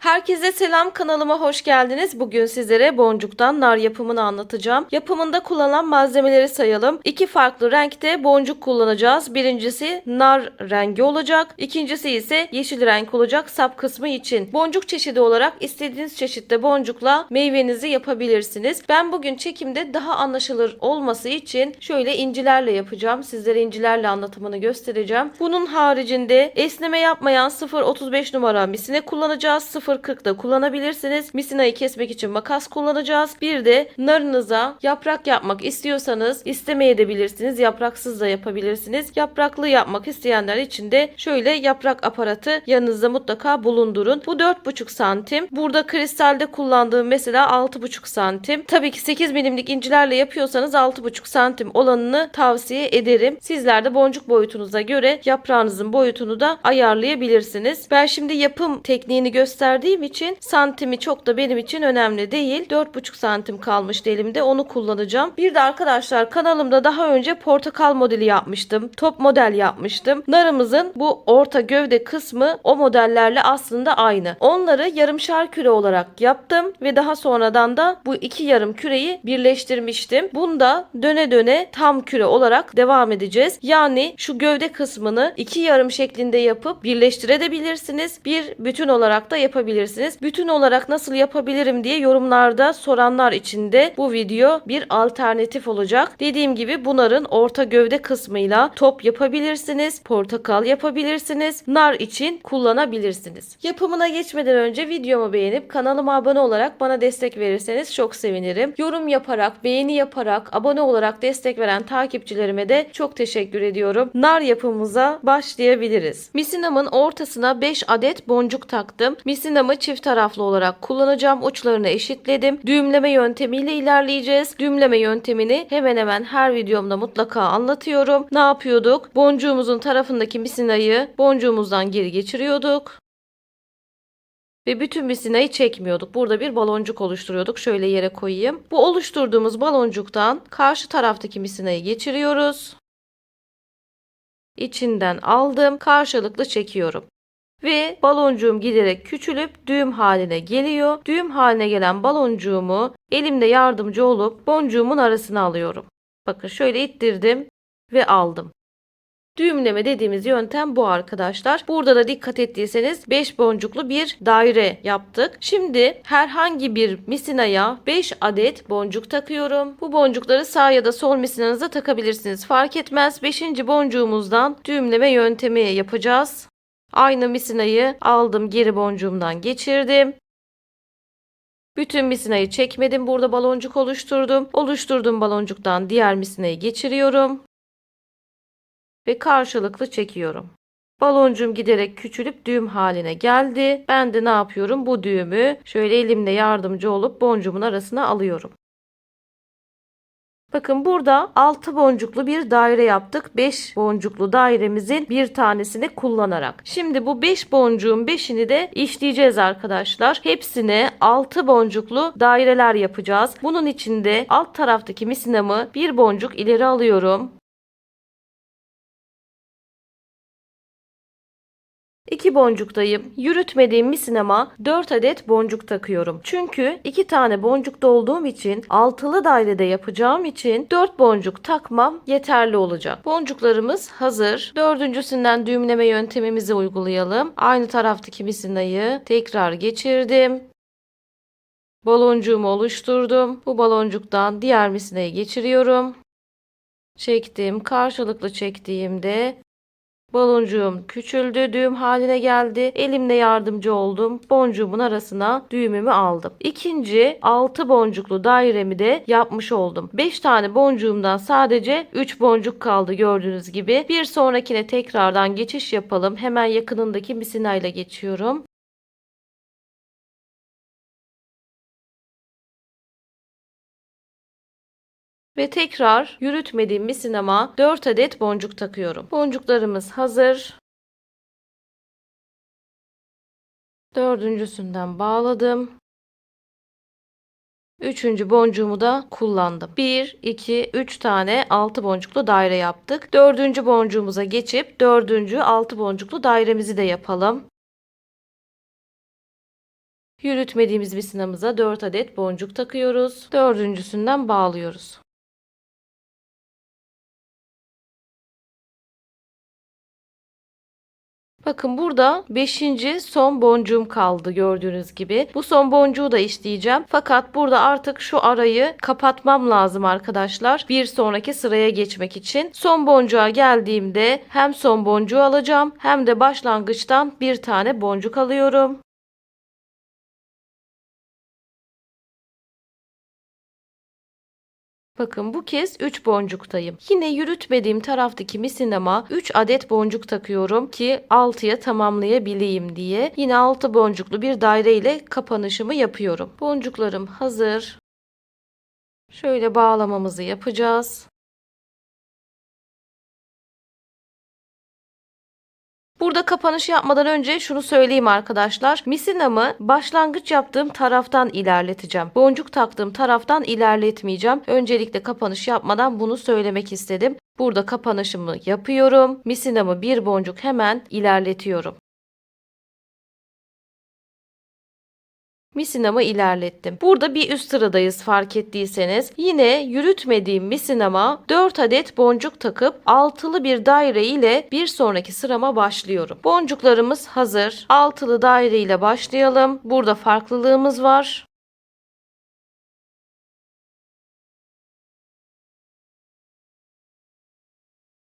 Herkese selam, kanalıma hoş geldiniz. Bugün sizlere boncuktan nar yapımını anlatacağım. Yapımında kullanılan malzemeleri sayalım. İki farklı renkte boncuk kullanacağız. Birincisi nar rengi olacak. İkincisi ise yeşil renk olacak sap kısmı için. Boncuk çeşidi olarak istediğiniz çeşitte boncukla meyvenizi yapabilirsiniz. Ben bugün çekimde daha anlaşılır olması için şöyle incilerle yapacağım. Sizlere incilerle anlatımını göstereceğim. Bunun haricinde esneme yapmayan 0.35 numara misine kullanacağız. 0.40'da kullanabilirsiniz. Misinayı kesmek için makas kullanacağız. Bir de narınıza yaprak yapmak istiyorsanız istemeyebilirsiniz. Yapraksız da yapabilirsiniz. Yapraklı yapmak isteyenler için de şöyle yaprak aparatı yanınızda mutlaka bulundurun. Bu 4,5 santim. Burada kristalde kullandığım mesela 6,5 santim. Tabii ki 8 milimlik incilerle yapıyorsanız 6,5 santim olanını tavsiye ederim. Sizler de boncuk boyutunuza göre yaprağınızın boyutunu da ayarlayabilirsiniz. Ben şimdi yapım tekniğini gösterdiğim için santimi çok da benim için önemli değil. 4,5 santim kalmıştı elimde, onu kullanacağım. Bir de arkadaşlar kanalımda daha önce portakal modeli yapmıştım. Top model yapmıştım. Narımızın bu orta gövde kısmı o modellerle aslında aynı. Onları yarımşar küre olarak yaptım ve daha sonradan da bu iki yarım küreyi birleştirmiştim. Bunda döne döne tam küre olarak devam edeceğiz. Yani şu gövde kısmını iki yarım şeklinde yapıp birleştirebilirsiniz. Bir bütün olarak da yapabilirsiniz. Bütün olarak nasıl yapabilirim diye yorumlarda soranlar için de bu video bir alternatif olacak. Dediğim gibi bunların orta gövde kısmıyla top yapabilirsiniz. Portakal yapabilirsiniz. Nar için kullanabilirsiniz. Yapımına geçmeden önce videomu beğenip kanalıma abone olarak bana destek verirseniz çok sevinirim. Yorum yaparak, beğeni yaparak, abone olarak destek veren takipçilerime de çok teşekkür ediyorum. Nar yapımıza başlayabiliriz. Misinamın ortasına 5 adet boncuk taktım. Misinamı çift taraflı olarak kullanacağım. Uçlarını eşitledim. Düğümleme yöntemiyle ilerleyeceğiz. Düğümleme yöntemini hemen hemen her videomda mutlaka anlatıyorum. Ne yapıyorduk? Boncuğumuzun tarafındaki misinayı boncuğumuzdan geri geçiriyorduk. Ve bütün misinayı çekmiyorduk. Burada bir baloncuk oluşturuyorduk. Şöyle yere koyayım. Bu oluşturduğumuz baloncuktan karşı taraftaki misinayı geçiriyoruz. İçinden aldım. Karşılıklı çekiyorum. Ve baloncuğum giderek küçülüp düğüm haline geliyor. Düğüm haline gelen baloncuğumu elimde yardımcı olup boncuğumun arasına alıyorum. Bakın şöyle ittirdim ve aldım. Düğümleme dediğimiz yöntem bu arkadaşlar. Burada da dikkat ettiyseniz 5 boncuklu bir daire yaptık. Şimdi herhangi bir misinaya 5 adet boncuk takıyorum. Bu boncukları sağ ya da sol misinanıza takabilirsiniz. Fark etmez. 5. boncuğumuzdan düğümleme yöntemi yapacağız. Aynı misinayı aldım, geri boncuğumdan geçirdim. Bütün misinayı çekmedim. Burada baloncuk oluşturdum. Oluşturduğum baloncuktan diğer misinayı geçiriyorum. Ve karşılıklı çekiyorum. Baloncuğum giderek küçülüp düğüm haline geldi. Ben de ne yapıyorum? Bu düğümü şöyle elimle yardımcı olup boncuğumun arasına alıyorum. Bakın burada 6 boncuklu bir daire yaptık. 5 boncuklu dairemizin bir tanesini kullanarak. Şimdi bu 5 boncuğun 5'ini de işleyeceğiz arkadaşlar. Hepsine 6 boncuklu daireler yapacağız. Bunun için de alt taraftaki misinamı bir boncuk ileri alıyorum. 2 boncuktayım. Yürütmediğim misinama 4 adet boncuk takıyorum. Çünkü 2 tane boncukta olduğum için altılı dairede yapacağım için 4 boncuk takmam yeterli olacak. Boncuklarımız hazır. Dördüncüsünden düğümleme yöntemimizi uygulayalım. Aynı taraftaki misinayı tekrar geçirdim. Baloncuğumu oluşturdum. Bu baloncuktan diğer misinayı geçiriyorum. Çektim. Karşılıklı çektiğimde baloncuğum küçüldü, düğüm haline geldi. Elimle yardımcı oldum. Boncuğumun arasına düğümümü aldım. İkinci 6 boncuklu dairemi de yapmış oldum. 5 tane boncuğumdan sadece 3 boncuk kaldı gördüğünüz gibi. Bir sonrakine tekrardan geçiş yapalım. Hemen yakınındaki misinayla geçiyorum. Ve tekrar yürütmediğim misinama 4 adet boncuk takıyorum. Boncuklarımız hazır. Dördüncüsünden bağladım. Üçüncü boncuğumu da kullandım. 1, 2, 3 tane 6 boncuklu daire yaptık. Dördüncü boncuğumuza geçip dördüncü 6 boncuklu dairemizi de yapalım. Yürütmediğimiz misinamıza 4 adet boncuk takıyoruz. Dördüncüsünden bağlıyoruz. Bakın burada 5. son boncuğum kaldı gördüğünüz gibi. Bu son boncuğu da işleyeceğim. Fakat burada artık şu arayı kapatmam lazım arkadaşlar. Bir sonraki sıraya geçmek için. Son boncuğa geldiğimde hem son boncuğu alacağım hem de başlangıçtan bir tane boncuk alıyorum. Bakın bu kez 3 boncuktayım. Yine yürütmediğim taraftaki misinama 3 adet boncuk takıyorum ki 6'ya tamamlayabileyim diye. Yine 6 boncuklu bir daire ile kapanışımı yapıyorum. Boncuklarım hazır. Şöyle bağlamamızı yapacağız. Burada kapanış yapmadan önce şunu söyleyeyim arkadaşlar. Misinamı başlangıç yaptığım taraftan ilerleteceğim. Boncuk taktığım taraftan ilerletmeyeceğim. Öncelikle kapanış yapmadan bunu söylemek istedim. Burada kapanışımı yapıyorum. Misinamı bir boncuk hemen ilerletiyorum. Misinamı ilerlettim. Burada bir üst sıradayız fark ettiyseniz. Yine yürütmediğim misinama 4 adet boncuk takıp altılı bir daire ile bir sonraki sırama başlıyorum. Boncuklarımız hazır. Altılı daire ile başlayalım. Burada farklılığımız var.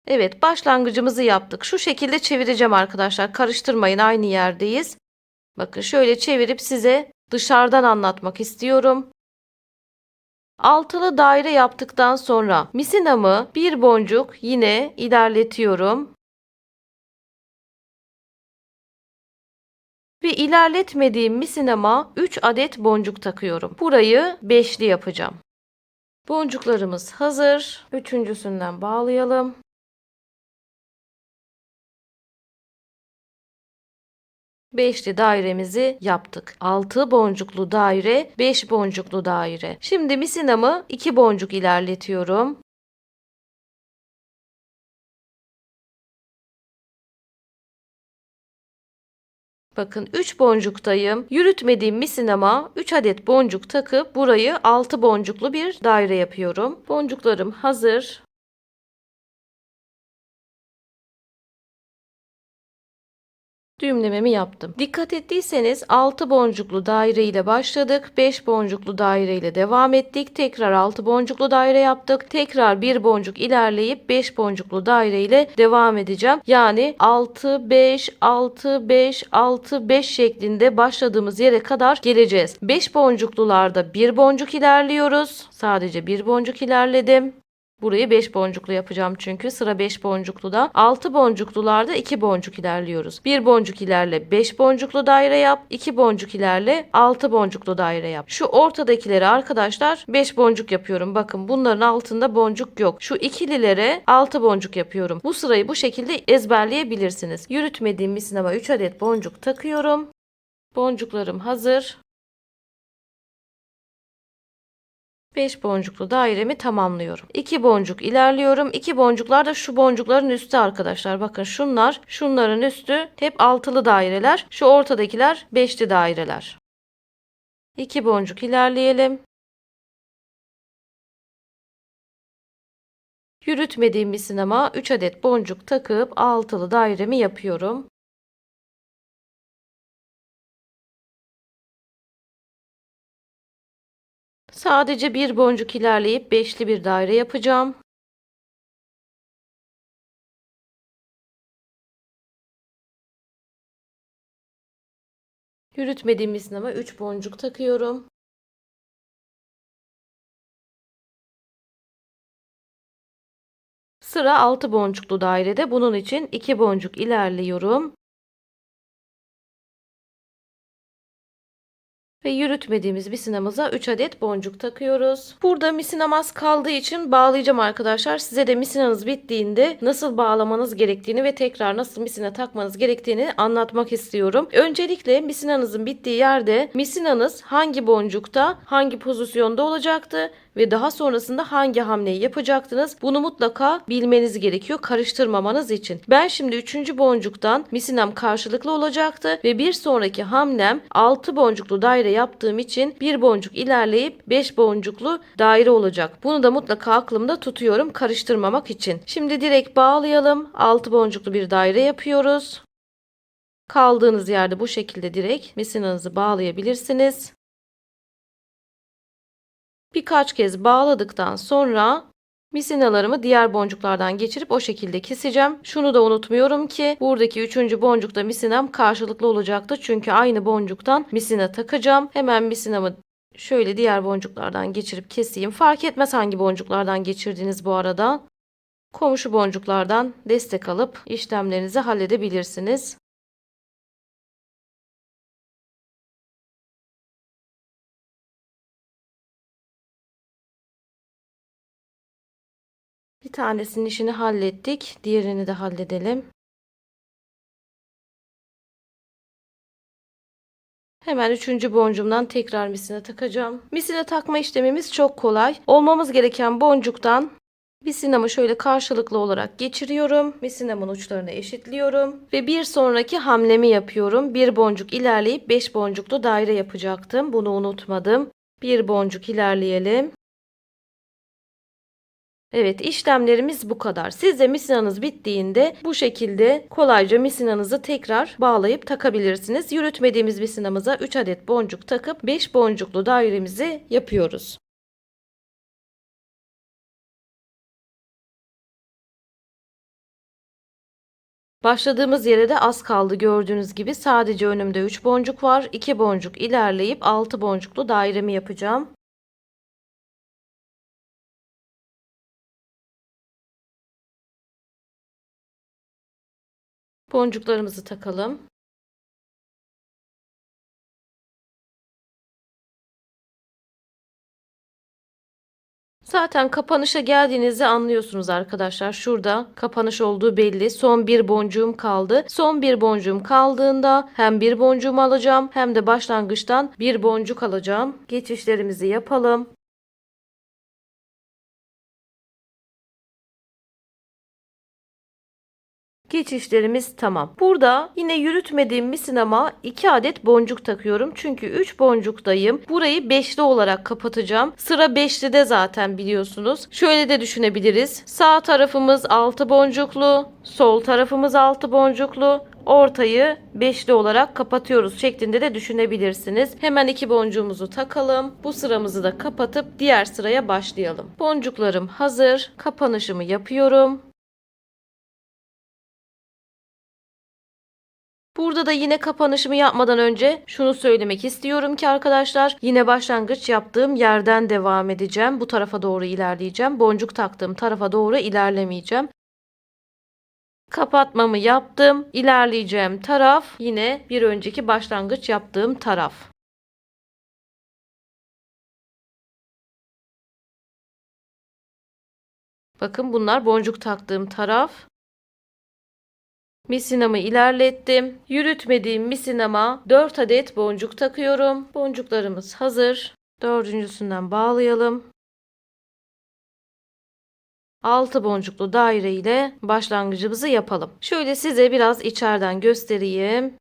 Evet, başlangıcımızı yaptık. Şu şekilde çevireceğim arkadaşlar. Karıştırmayın, aynı yerdeyiz. Bakın şöyle çevirip size dışarıdan anlatmak istiyorum. Altılı daire yaptıktan sonra misinamı bir boncuk yine ilerletiyorum. Ve ilerletmediğim misinama 3 adet boncuk takıyorum. Burayı beşli yapacağım. Boncuklarımız hazır. Üçüncüsünden bağlayalım. Beşli dairemizi yaptık. 6 boncuklu daire, 5 boncuklu daire. Şimdi misinamı 2 boncuk ilerletiyorum. Bakın 3 boncuktayım. Yürütmediğim misinama 3 adet boncuk takıp burayı 6 boncuklu bir daire yapıyorum. Boncuklarım hazır. Düğümlememi yaptım. Dikkat ettiyseniz 6 boncuklu daire ile başladık. 5 boncuklu daire ile devam ettik. Tekrar 6 boncuklu daire yaptık. Tekrar 1 boncuk ilerleyip 5 boncuklu daire ile devam edeceğim. Yani 6 5 6 5 6 5 şeklinde başladığımız yere kadar geleceğiz. 5 boncuklularda 1 boncuk ilerliyoruz. Sadece 1 boncuk ilerledim. Burayı 5 boncuklu yapacağım çünkü sıra 5 boncuklu da. 6 boncuklularda 2 boncuk ilerliyoruz. 1 boncuk ilerle 5 boncuklu daire yap. 2 boncuk ilerle 6 boncuklu daire yap. Şu ortadakileri arkadaşlar 5 boncuk yapıyorum. Bakın bunların altında boncuk yok. Şu ikililere 6 boncuk yapıyorum. Bu sırayı bu şekilde ezberleyebilirsiniz. Yürütmediğim misinama 3 adet boncuk takıyorum. Boncuklarım hazır. 5 boncuklu dairemi tamamlıyorum. 2 boncuk ilerliyorum. 2 boncuklar da şu boncukların üstü arkadaşlar. Bakın şunlar, şunların üstü hep altılı daireler. Şu ortadakiler beşli daireler. 2 boncuk ilerleyelim. Yürütmediğim misinama 3 adet boncuk takıp altılı dairemi yapıyorum. Sadece bir boncuk ilerleyip beşli bir daire yapacağım. Yürütmediğim misinama 3 boncuk takıyorum. Sıra 6 boncuklu dairede. Bunun için 2 boncuk ilerliyorum. Ve yürütmediğimiz misinamıza 3 adet boncuk takıyoruz. Burada misinamaz kaldığı için bağlayacağım arkadaşlar. Size de misinanız bittiğinde nasıl bağlamanız gerektiğini ve tekrar nasıl misina takmanız gerektiğini anlatmak istiyorum. Öncelikle misinanızın bittiği yerde misinanız hangi boncukta, hangi pozisyonda olacaktı ve daha sonrasında hangi hamleyi yapacaktınız? Bunu mutlaka bilmeniz gerekiyor karıştırmamanız için. Ben şimdi 3. boncuktan misinam karşılıklı olacaktı ve bir sonraki hamlem 6 boncuklu daire yaptığım için bir boncuk ilerleyip 5 boncuklu daire olacak. Bunu da mutlaka aklımda tutuyorum karıştırmamak için. Şimdi direkt bağlayalım. 6 boncuklu bir daire yapıyoruz. Kaldığınız yerde bu şekilde direkt misinanızı bağlayabilirsiniz. Birkaç kez bağladıktan sonra misinalarımı diğer boncuklardan geçirip o şekilde keseceğim. Şunu da unutmuyorum ki buradaki 3. boncukta misinam karşılıklı olacaktı. Çünkü aynı boncuktan misina takacağım. Hemen misinamı şöyle diğer boncuklardan geçirip keseyim. Fark etmez hangi boncuklardan geçirdiğiniz bu arada. Komşu boncuklardan destek alıp işlemlerinizi halledebilirsiniz. Bir tanesinin işini hallettik. Diğerini de halledelim. Hemen 3. boncuğumdan tekrar misine takacağım. Misine takma işlemimiz çok kolay. Olmamız gereken boncuktan misinamı şöyle karşılıklı olarak geçiriyorum. Misinamın uçlarını eşitliyorum ve bir sonraki hamlemi yapıyorum. Bir boncuk ilerleyip 5 boncuklu daire yapacaktım. Bunu unutmadım. Bir boncuk ilerleyelim. Evet, işlemlerimiz bu kadar. Siz de misinanız bittiğinde bu şekilde kolayca misinanızı tekrar bağlayıp takabilirsiniz. Yürütmediğimiz misinamıza 3 adet boncuk takıp 5 boncuklu dairemizi yapıyoruz. Başladığımız yere de az kaldı gördüğünüz gibi. Sadece önümde 3 boncuk var. 2 boncuk ilerleyip 6 boncuklu dairemi yapacağım. Boncuklarımızı takalım. Zaten kapanışa geldiğinizde anlıyorsunuz arkadaşlar. Şurada kapanış olduğu belli. Son bir boncuğum kaldı. Son bir boncuğum kaldığında hem bir boncuğumu alacağım hem de başlangıçtan bir boncuk alacağım. Geçişlerimizi yapalım. Geçişlerimiz tamam. Burada yine yürütmediğim misinama 2 adet boncuk takıyorum. Çünkü 3 boncuktayım. Burayı beşli olarak kapatacağım. Sıra beşlide zaten biliyorsunuz. Şöyle de düşünebiliriz. Sağ tarafımız 6 boncuklu, sol tarafımız 6 boncuklu. Ortayı beşli olarak kapatıyoruz şeklinde de düşünebilirsiniz. Hemen 2 boncuğumuzu takalım. Bu sıramızı da kapatıp diğer sıraya başlayalım. Boncuklarım hazır. Kapanışımı yapıyorum. Burada da yine kapanışımı yapmadan önce şunu söylemek istiyorum ki arkadaşlar, yine başlangıç yaptığım yerden devam edeceğim. Bu tarafa doğru ilerleyeceğim. Boncuk taktığım tarafa doğru ilerlemeyeceğim. Kapatmamı yaptım. İlerleyeceğim taraf yine bir önceki başlangıç yaptığım taraf. Bakın bunlar boncuk taktığım taraf. Misinamı ilerlettim. Yürütmediğim misinama 4 adet boncuk takıyorum. Boncuklarımız hazır. Dördüncüsünden bağlayalım. 6 boncuklu daire ile başlangıcımızı yapalım. Şöyle size biraz içeriden göstereyim.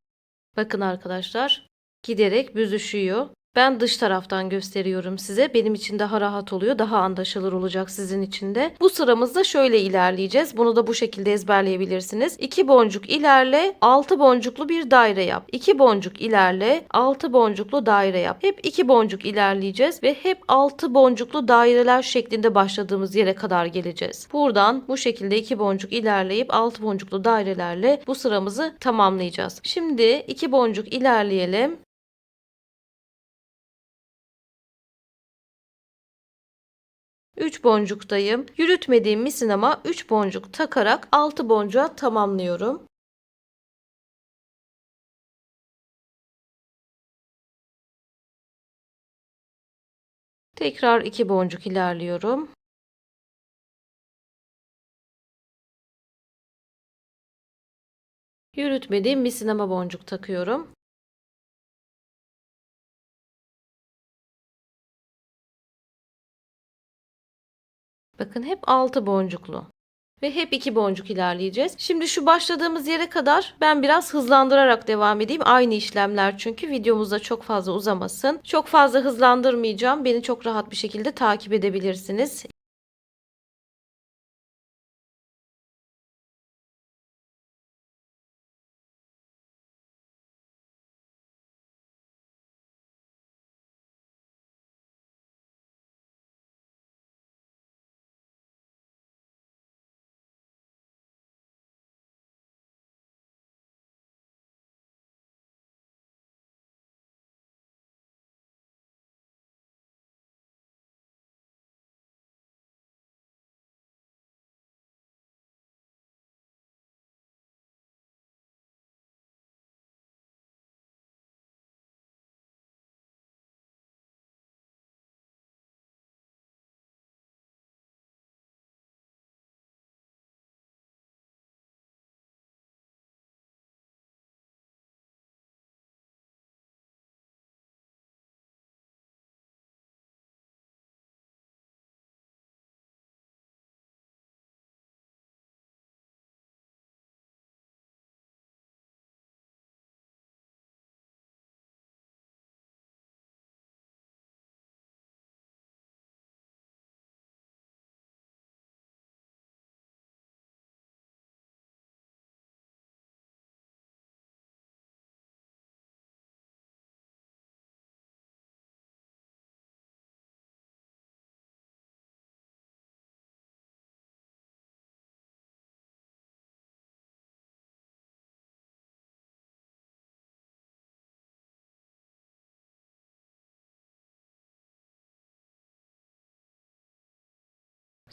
Bakın arkadaşlar, giderek büzüşüyor. Ben dış taraftan gösteriyorum size. Benim için daha rahat oluyor. Daha anlaşılır olacak sizin için de. Bu sıramızda şöyle ilerleyeceğiz. Bunu da bu şekilde ezberleyebilirsiniz. 2 boncuk ilerle, 6 boncuklu bir daire yap. 2 boncuk ilerle, 6 boncuklu daire yap. Hep 2 boncuk ilerleyeceğiz ve hep 6 boncuklu daireler şeklinde başladığımız yere kadar geleceğiz. Buradan bu şekilde 2 boncuk ilerleyip 6 boncuklu dairelerle bu sıramızı tamamlayacağız. Şimdi 2 boncuk ilerleyelim. 3 boncuktayım. Yürütmediğim misinama 3 boncuk takarak 6 boncuğa tamamlıyorum. Tekrar 2 boncuk ilerliyorum. Yürütmediğim misinama boncuk takıyorum. Bakın hep 6 boncuklu. Ve hep 2 boncuk ilerleyeceğiz. Şimdi şu başladığımız yere kadar ben biraz hızlandırarak devam edeyim. Aynı işlemler çünkü videomuzda çok fazla uzamasın. Çok fazla hızlandırmayacağım. Beni çok rahat bir şekilde takip edebilirsiniz.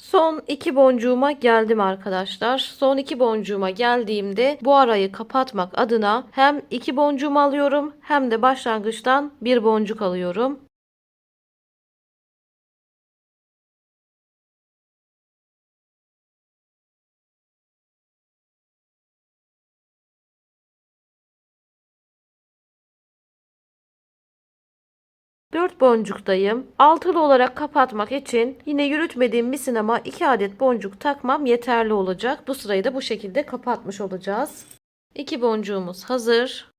Son 2 boncuğuma geldim arkadaşlar. Son 2 boncuğuma geldiğimde bu arayı kapatmak adına hem 2 boncuğumu alıyorum hem de başlangıçtan bir boncuk alıyorum. Dört boncuktayım. Altılı olarak kapatmak için yine yürütmediğim misinama 2 adet boncuk takmam yeterli olacak. Bu sırayı da bu şekilde kapatmış olacağız. 2 boncuğumuz hazır.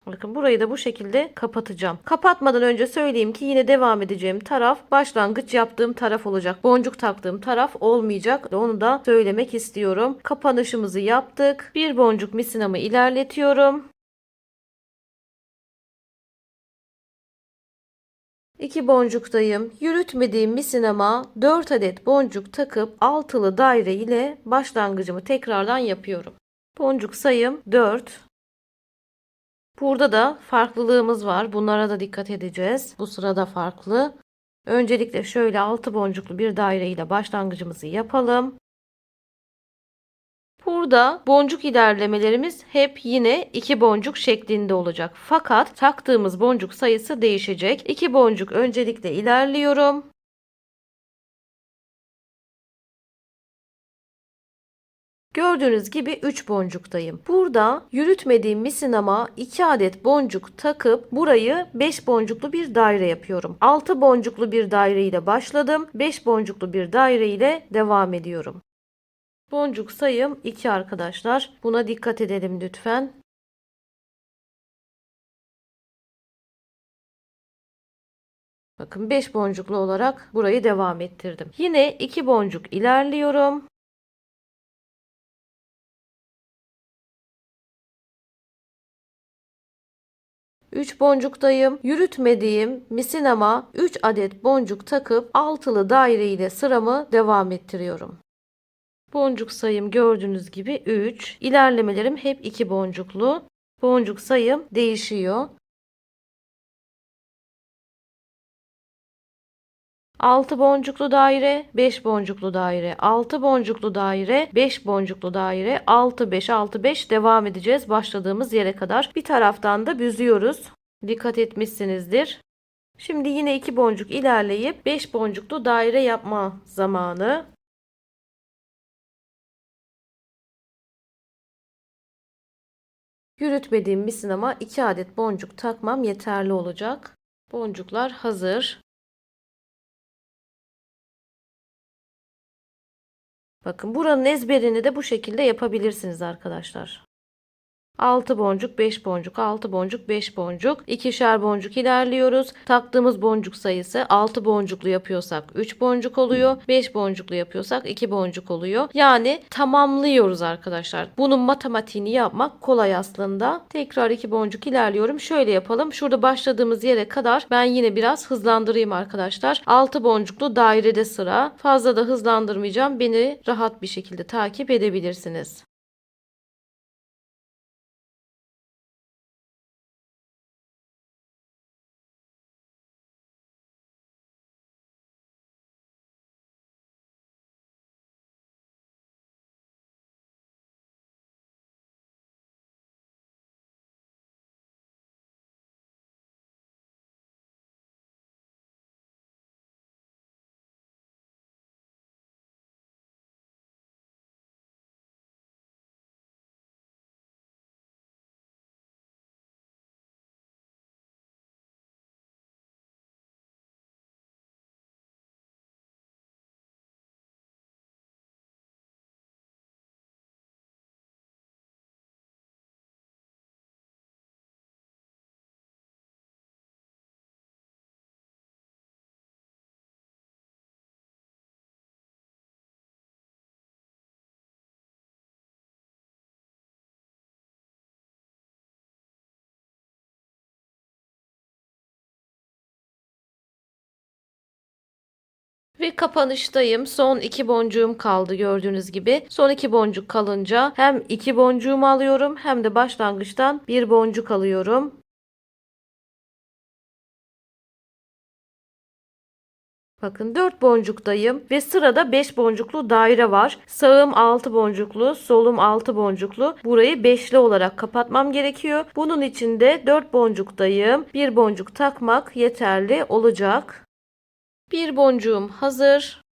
Bakın burayı da bu şekilde kapatacağım. Kapatmadan önce söyleyeyim ki yine devam edeceğim taraf başlangıç yaptığım taraf olacak. Boncuk taktığım taraf olmayacak. Onu da söylemek istiyorum. Kapanışımızı yaptık. Bir boncuk misinamı ilerletiyorum. 2 boncuktayım. Yürütmediğim misinama 4 adet boncuk takıp altılı daire ile başlangıcımı tekrardan yapıyorum. Boncuk sayım 4. Burada da farklılığımız var. Bunlara da dikkat edeceğiz. Bu sırada farklı. Öncelikle şöyle 6 boncuklu bir daire ile başlangıcımızı yapalım. Burada boncuk ilerlemelerimiz hep yine 2 boncuk şeklinde olacak. Fakat taktığımız boncuk sayısı değişecek. 2 boncuk öncelikle ilerliyorum. Gördüğünüz gibi 3 boncuktayım. Burada yürütmediğim misinama 2 adet boncuk takıp burayı 5 boncuklu bir daire yapıyorum. 6 boncuklu bir daire ile başladım. 5 boncuklu bir daire ile devam ediyorum. Boncuk sayım 2 arkadaşlar. Buna dikkat edelim lütfen. Bakın 5 boncuklu olarak burayı devam ettirdim. Yine 2 boncuk ilerliyorum. 3 boncuktayım. Yürütmediğim misinama 3 adet boncuk takıp altılı daire ile sıramı devam ettiriyorum. Boncuk sayım gördüğünüz gibi 3. İlerlemelerim hep 2 boncuklu. Boncuk sayım değişiyor. 6 boncuklu daire, 5 boncuklu daire, 6 boncuklu daire, 5 boncuklu daire, 6 5 6 5 devam edeceğiz başladığımız yere kadar. Bir taraftan da büzüyoruz. Dikkat etmişsinizdir. Şimdi yine 2 boncuk ilerleyip 5 boncuklu daire yapma zamanı. Yürütmediğim misinama 2 adet boncuk takmam yeterli olacak. Boncuklar hazır. Bakın buranın ezberini de bu şekilde yapabilirsiniz arkadaşlar. 6 boncuk, 5 boncuk, 6 boncuk, 5 boncuk, ikişer boncuk ilerliyoruz. Taktığımız boncuk sayısı 6 boncuklu yapıyorsak 3 boncuk oluyor. 5 boncuklu yapıyorsak 2 boncuk oluyor. Yani tamamlıyoruz arkadaşlar. Bunun matematiğini yapmak kolay aslında. Tekrar 2 boncuk ilerliyorum. Şöyle yapalım. Şurada başladığımız yere kadar ben yine biraz hızlandırayım arkadaşlar. 6 boncuklu dairede sıra. Fazla da hızlandırmayacağım. Beni rahat bir şekilde takip edebilirsiniz. Ve kapanıştayım. Son 2 boncuğum kaldı gördüğünüz gibi. Son 2 boncuk kalınca hem 2 boncuğumu alıyorum hem de başlangıçtan bir boncuk alıyorum. Bakın 4 boncuktayım ve sırada 5 boncuklu daire var. Sağım 6 boncuklu, solum 6 boncuklu. Burayı beşli olarak kapatmam gerekiyor. Bunun için de 4 boncuktayım. Bir boncuk takmak yeterli olacak. Bir boncuğum hazır.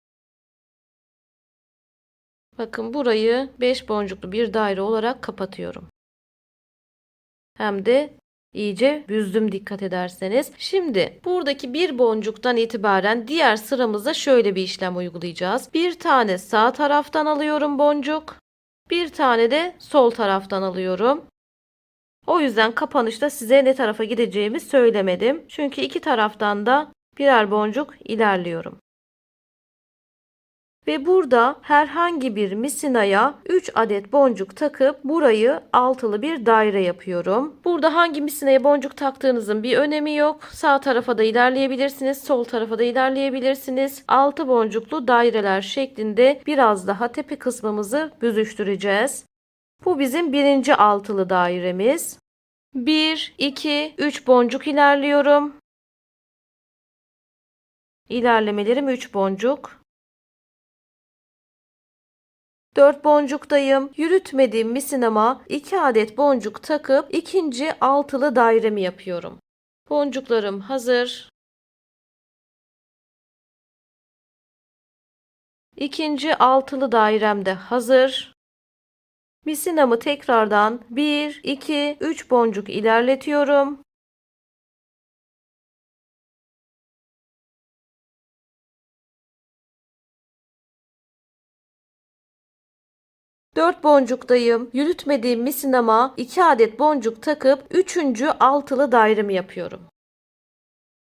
Bakın burayı 5 boncuklu bir daire olarak kapatıyorum. Hem de iyice büzdüm dikkat ederseniz. Şimdi buradaki bir boncuktan itibaren diğer sıramıza şöyle bir işlem uygulayacağız. Bir tane sağ taraftan alıyorum boncuk. Bir tane de sol taraftan alıyorum. O yüzden kapanışta size ne tarafa gideceğimi söylemedim. Çünkü iki taraftan da birer boncuk ilerliyorum. Ve burada herhangi bir misinaya 3 adet boncuk takıp burayı altılı bir daire yapıyorum. Burada hangi misinaya boncuk taktığınızın bir önemi yok. Sağ tarafa da ilerleyebilirsiniz, sol tarafa da ilerleyebilirsiniz. 6 boncuklu daireler şeklinde biraz daha tepe kısmımızı büzüştüreceğiz. Bu bizim birinci altılı dairemiz. 1, 2, 3 boncuk ilerliyorum. İlerlemelerim 3 boncuk. 4 boncuktayım. Yürütmediğim misinama 2 adet boncuk takıp ikinci altılı dairemi yapıyorum. Boncuklarım hazır. İkinci altılı dairem de hazır. Misinamı tekrardan 1, 2, 3 boncuk ilerletiyorum. 4 boncuktayım. Yürütmediğim misinama 2 adet boncuk takıp üçüncü altılı dairemi yapıyorum.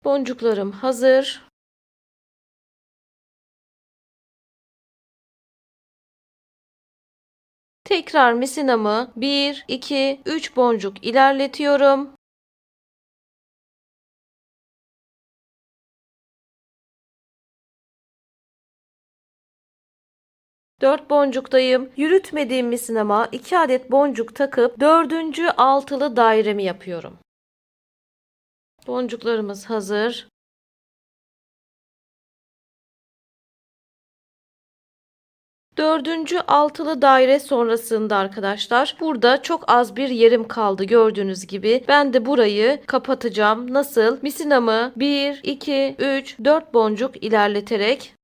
Boncuklarım hazır. Tekrar misinamı 1, 2, 3 boncuk ilerletiyorum. 4 boncuktayım. Yürütmediğim misinama 2 adet boncuk takıp dördüncü altılı dairemi yapıyorum. Boncuklarımız hazır. Dördüncü altılı daire sonrasında arkadaşlar burada çok az bir yerim kaldı gördüğünüz gibi. Ben de burayı kapatacağım. Nasıl? Misinamı 1, 2, 3, 4 boncuk ilerleterek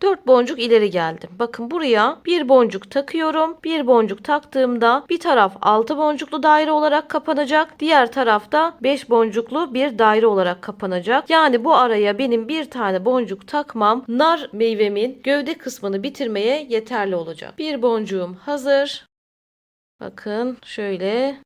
4 boncuk ileri geldim. Bakın buraya bir boncuk takıyorum. Bir boncuk taktığımda bir taraf 6 boncuklu daire olarak kapanacak. Diğer tarafta 5 boncuklu bir daire olarak kapanacak. Yani bu araya benim bir tane boncuk takmam nar meyvemin gövde kısmını bitirmeye yeterli olacak. Bir boncuğum hazır. Bakın şöyle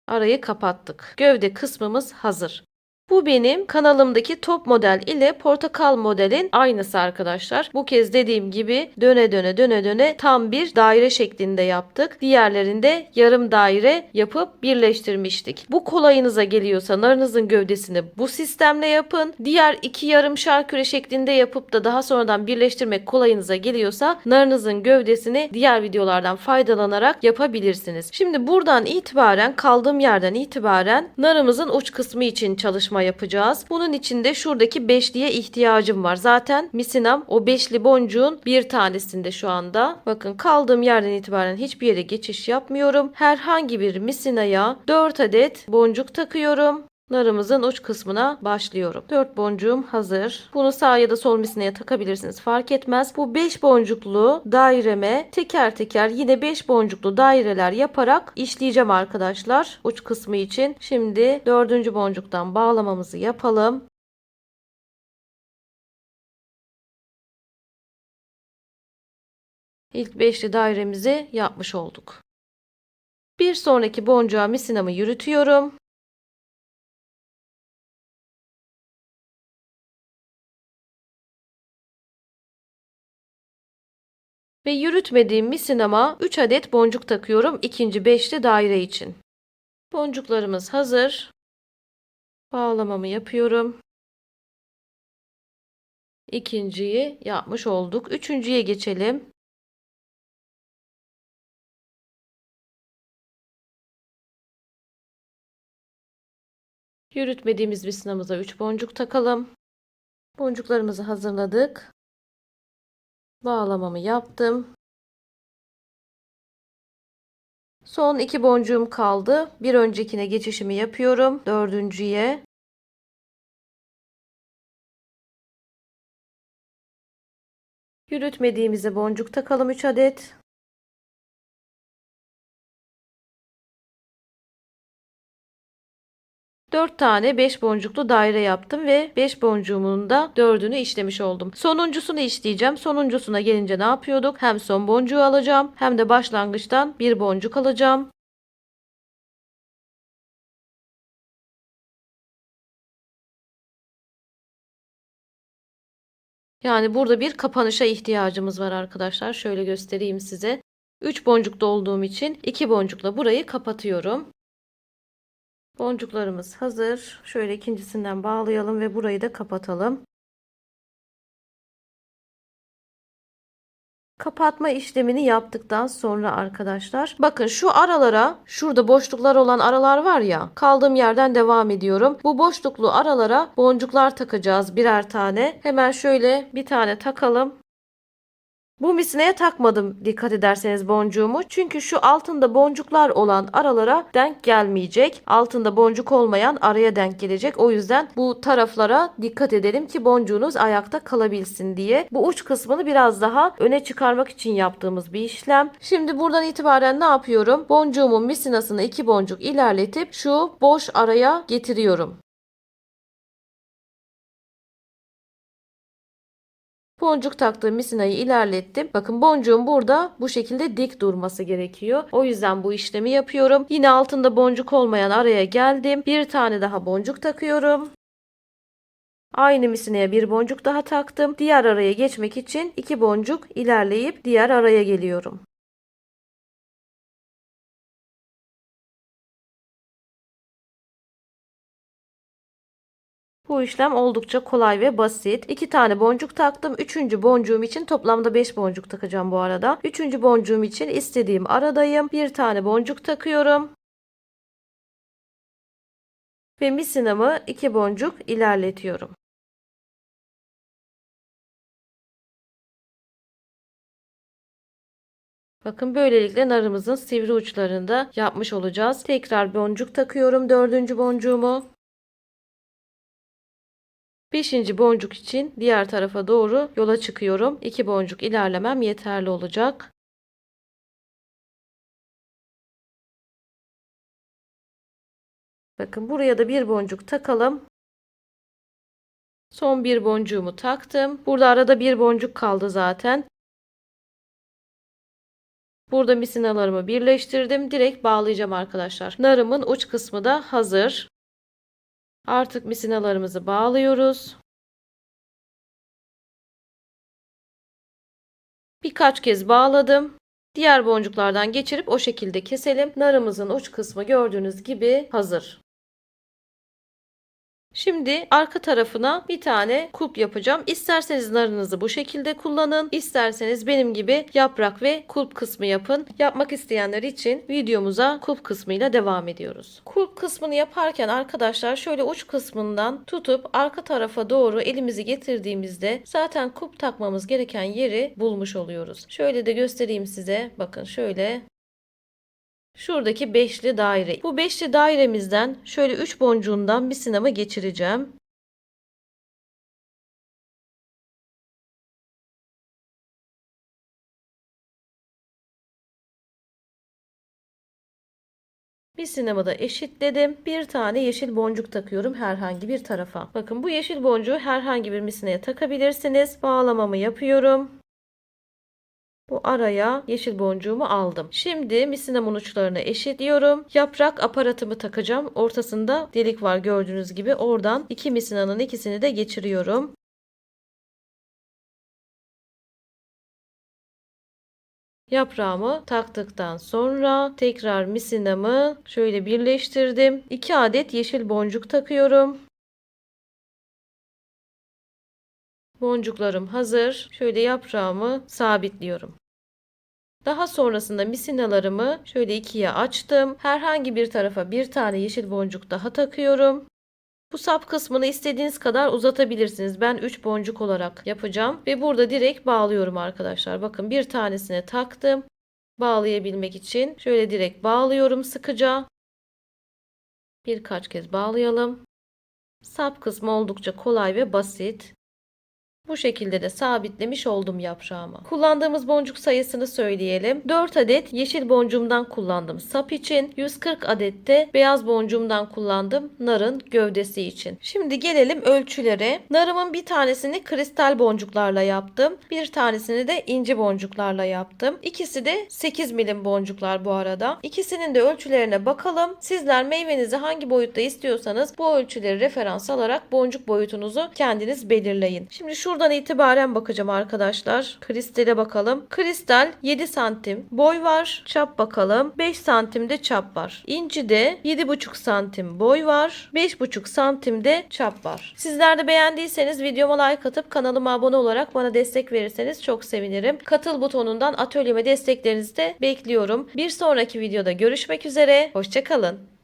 arayı kapattık. Gövde kısmımız hazır. Bu benim kanalımdaki top model ile portakal modelin aynısı arkadaşlar. Bu kez dediğim gibi döne döne tam bir daire şeklinde yaptık. Diğerlerinde yarım daire yapıp birleştirmiştik. Bu kolayınıza geliyorsa narınızın gövdesini bu sistemle yapın. Diğer iki yarımşar küre şeklinde yapıp da daha sonradan birleştirmek kolayınıza geliyorsa narınızın gövdesini diğer videolardan faydalanarak yapabilirsiniz. Şimdi buradan itibaren kaldığım yerden itibaren narımızın uç kısmı için çalışma yapacağız. Bunun için de şuradaki beşliye ihtiyacım var. Zaten misinam o beşli boncuğun bir tanesinde şu anda. Bakın kaldığım yerden itibaren hiçbir yere geçiş yapmıyorum. Herhangi bir misinaya 4 adet boncuk takıyorum. Narımızın uç kısmına başlıyorum. 4 boncuğum hazır. Bunu sağ ya da sol misineye takabilirsiniz. Fark etmez. Bu 5 boncuklu daireme teker teker yine 5 boncuklu daireler yaparak işleyeceğim arkadaşlar. Uç kısmı için. Şimdi 4. boncuktan bağlamamızı yapalım. İlk 5'li dairemizi yapmış olduk. Bir sonraki boncuğa misinamı yürütüyorum. Ve yürütmediğim misinama 3 adet boncuk takıyorum ikinci 5'li daire için. Boncuklarımız hazır. Bağlamamı yapıyorum. İkinciyi yapmış olduk. Üçüncüye geçelim. Yürütmediğimiz misinamıza 3 boncuk takalım. Boncuklarımızı hazırladık. Bağlamamı yaptım. Son 2 boncuğum kaldı. Bir öncekine geçişimi yapıyorum. Dördüncüye. Yürütmediğimize boncuk takalım 3 adet. Dört tane 5 boncuklu daire yaptım ve 5 boncuğumun da 4'ünü işlemiş oldum. Sonuncusunu işleyeceğim. Sonuncusuna gelince ne yapıyorduk? Hem son boncuğu alacağım hem de başlangıçtan bir boncuk alacağım. Yani burada bir kapanışa ihtiyacımız var arkadaşlar. Şöyle göstereyim size. 3 boncukta olduğum için 2 boncukla burayı kapatıyorum. Boncuklarımız hazır. Şöyle ikincisinden bağlayalım ve burayı da kapatalım. Kapatma işlemini yaptıktan sonra arkadaşlar bakın şu aralara şurada boşluklar olan aralar var ya kaldığım yerden devam ediyorum. Bu boşluklu aralara boncuklar takacağız birer tane. Hemen şöyle bir tane takalım. Bu misineye takmadım dikkat ederseniz boncuğumu. Çünkü şu altında boncuklar olan aralara denk gelmeyecek. Altında boncuk olmayan araya denk gelecek. O yüzden bu taraflara dikkat edelim ki boncuğunuz ayakta kalabilsin diye. Bu uç kısmını biraz daha öne çıkarmak için yaptığımız bir işlem. Şimdi buradan itibaren ne yapıyorum? Boncuğumun misinasını 2 boncuk ilerletip şu boş araya getiriyorum. Boncuk taktığım misinayı ilerlettim. Bakın boncuğun burada bu şekilde dik durması gerekiyor. O yüzden bu işlemi yapıyorum. Yine altında boncuk olmayan araya geldim. Bir tane daha boncuk takıyorum. Aynı misineye bir boncuk daha taktım. Diğer araya geçmek için 2 boncuk ilerleyip diğer araya geliyorum. Bu işlem oldukça kolay ve basit. 2 tane boncuk taktım. 3. boncuğum için toplamda 5 boncuk takacağım bu arada. 3. boncuğum için istediğim aradayım. Bir tane boncuk takıyorum. Ve misinamı 2 boncuk ilerletiyorum. Bakın böylelikle narımızın sivri uçlarında yapmış olacağız. Tekrar boncuk takıyorum 4. boncuğumu. Beşinci boncuk için diğer tarafa doğru yola çıkıyorum. 2 boncuk ilerlemem yeterli olacak. Bakın buraya da bir boncuk takalım. Son bir boncuğumu taktım. Burada arada bir boncuk kaldı zaten. Burada misinalarımı birleştirdim. Direkt bağlayacağım arkadaşlar. Narımın uç kısmı da hazır. Artık misinalarımızı bağlıyoruz. Birkaç kez bağladım. Diğer boncuklardan geçirip o şekilde keselim. Narımızın uç kısmı gördüğünüz gibi hazır. Şimdi arka tarafına bir tane kulp yapacağım. İsterseniz narınızı bu şekilde kullanın. İsterseniz benim gibi yaprak ve kulp kısmı yapın. Yapmak isteyenler için videomuza kulp kısmıyla devam ediyoruz. Kulp kısmını yaparken arkadaşlar şöyle uç kısmından tutup arka tarafa doğru elimizi getirdiğimizde zaten kulp takmamız gereken yeri bulmuş oluyoruz. Şöyle de göstereyim size. Bakın şöyle. Şuradaki beşli daire. Bu beşli dairemizden şöyle 3 boncuğundan bir sinema geçireceğim. Bir sinemada eşitledim. Bir tane yeşil boncuk takıyorum herhangi bir tarafa. Bakın bu yeşil boncuğu herhangi bir misineye takabilirsiniz. Bağlamamı yapıyorum. Bu araya yeşil boncuğumu aldım. Şimdi misinamın uçlarını eşitliyorum. Yaprak aparatımı takacağım. Ortasında delik var gördüğünüz gibi. Oradan iki misinanın ikisini de geçiriyorum. Yaprağımı taktıktan sonra tekrar misinamı şöyle birleştirdim. 2 adet yeşil boncuk takıyorum. Boncuklarım hazır. Şöyle yaprağımı sabitliyorum. Daha sonrasında misinalarımı şöyle ikiye açtım. Herhangi bir tarafa bir tane yeşil boncuk daha takıyorum. Bu sap kısmını istediğiniz kadar uzatabilirsiniz. Ben 3 boncuk olarak yapacağım ve burada direkt bağlıyorum arkadaşlar. Bakın bir tanesine taktım. Bağlayabilmek için şöyle direkt bağlıyorum sıkıca. Birkaç kez bağlayalım. Sap kısmı oldukça kolay ve basit. Bu şekilde de sabitlemiş oldum yaprağımı. Kullandığımız boncuk sayısını söyleyelim. 4 adet yeşil boncuğumdan kullandım sap için. 140 adet de beyaz boncuğumdan kullandım narın gövdesi için. Şimdi gelelim ölçülere. Narımın bir tanesini kristal boncuklarla yaptım. Bir tanesini de inci boncuklarla yaptım. İkisi de 8 milim boncuklar bu arada. İkisinin de ölçülerine bakalım. Sizler meyvenizi hangi boyutta istiyorsanız bu ölçüleri referans alarak boncuk boyutunuzu kendiniz belirleyin. Şimdi şuradan itibaren bakacağım arkadaşlar. Kristale bakalım. Kristal 7 santim boy var. Çap bakalım. 5 santim de çap var. İnci de 7,5 santim boy var. 5,5 santim de çap var. Sizler de beğendiyseniz videoma like atıp kanalıma abone olarak bana destek verirseniz çok sevinirim. Katıl butonundan atölyeme desteklerinizi de bekliyorum. Bir sonraki videoda görüşmek üzere. Hoşça kalın.